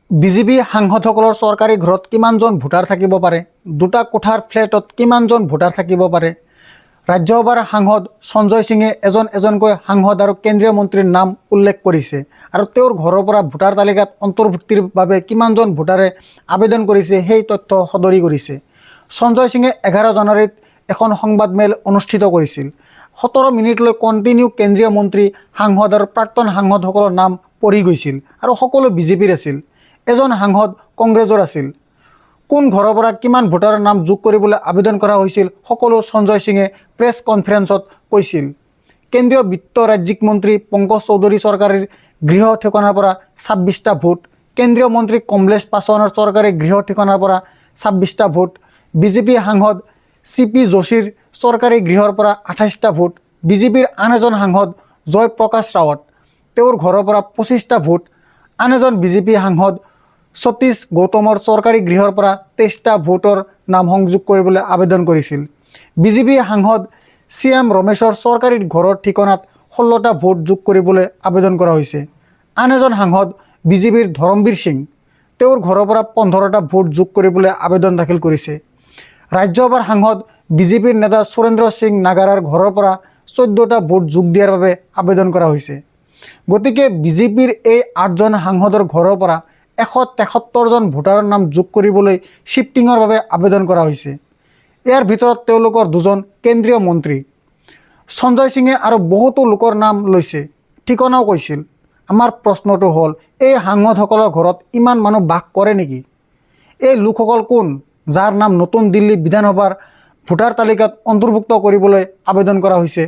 BJP সাংসদসকলৰ চৰকাৰী ঘৰত কিমানজন ভোটাৰ থাকিব পাৰে, দুটা কোঠাৰ ফ্লেটত কিমানজন ভোটাৰ থাকিব পাৰে। ৰাজ্যসভাৰ সাংসদ সঞ্জয় সিঙে এজনকৈ সাংসদ আৰু কেন্দ্ৰীয় মন্ত্ৰীৰ নাম উল্লেখ কৰিছে আৰু তেওঁৰ ঘৰৰ পৰা ভোটাৰ তালিকাত অন্তৰ্ভুক্তিৰ বাবে কিমানজন ভোটাৰে আবেদন কৰিছে সেই তথ্য সদৰি কৰিছে। সঞ্জয় সিঙে 11 জানুৱাৰীত এখন সংবাদমেল অনুষ্ঠিত কৰিছিল। 17 মিনিটলৈ কণ্টিনিউ কেন্দ্ৰীয় মন্ত্ৰী, সাংসদ আৰু প্ৰাক্তন সাংসদসকলৰ নাম পঢ়ি গৈছিল আৰু সকলো বিজেপিৰ আছিল। এজন সাংসদ কংগ্ৰেছৰ আছিল। কোন ঘৰৰ পৰা কিমান ভোটাৰৰ নাম যোগ কৰিবলৈ আবেদন কৰা হৈছিল সকলো সঞ্জয় সিঙে প্ৰেছ কনফাৰেন্সত কৈছিল। কেন্দ্ৰীয় বিত্ত ৰাজ্যিক মন্ত্ৰী পংকজ চৌধুৰী চৰকাৰীৰ গৃহ ঠিকনাৰ পৰা 26টা ভোট, কেন্দ্ৰীয় মন্ত্ৰী কমলেশ পাছৱানৰ চৰকাৰী গৃহ ঠিকনাৰ পৰা 26টা ভোট, বিজেপি সাংসদ CP যোশীৰ চৰকাৰী গৃহৰ পৰা 28টা ভোট, বিজেপিৰ আন এজন সাংসদ জয় প্ৰকাশ ৰাৱত তেওঁৰ ঘৰৰ পৰা 25টা ভোট, আন এজন বিজেপি সাংসদ সতীশ গৌতমৰ চৰকাৰী গৃহৰ পৰা 23টা ভোটৰ নাম সংযোগ কৰিবলৈ আবেদন কৰিছিল। বিজেপি সাংসদ CM ৰমেশৰ চৰকাৰী ঘৰৰ ঠিকনাত 16টা ভোট যোগ কৰিবলৈ আবেদন কৰা হৈছে। আন এজন সাংসদ বিজেপিৰ ধৰমবীৰ সিং তেওঁৰ ঘৰৰ পৰা 15টা ভোট যোগ কৰিবলৈ আবেদন দাখিল কৰিছে। ৰাজ্যসভাৰ সাংসদ বিজেপিৰ নেতা সুৰেন্দ্ৰ সিং নাগাৰাৰ ঘৰৰ পৰা 14টা ভোট যোগ দিয়াৰ বাবে আবেদন কৰা হৈছে। গতিকে বিজেপিৰ এই 8জন সাংসদৰ ঘৰৰ পৰা 173জন ভোটাৰৰ নাম যোগ কৰিবলৈ শিফটিঙৰ বাবে আবেদন কৰা হৈছে। ইয়াৰ ভিতৰত তেওঁলোকৰ 2জন কেন্দ্ৰীয় মন্ত্ৰী। সঞ্জয় সিঙে আৰু বহুতো লোকৰ নাম লৈছে, ঠিকনাও কৈছিল। আমাৰ প্ৰশ্নটো হ'ল, এই সাংসদসকলৰ ঘৰত ইমান মানুহ বাস কৰে নেকি? এই লোকসকল কোন, যাৰ নাম নতুন দিল্লী বিধানসভাৰ ভোটাৰ তালিকাত অন্তৰ্ভুক্ত কৰিবলৈ আবেদন কৰা হৈছে?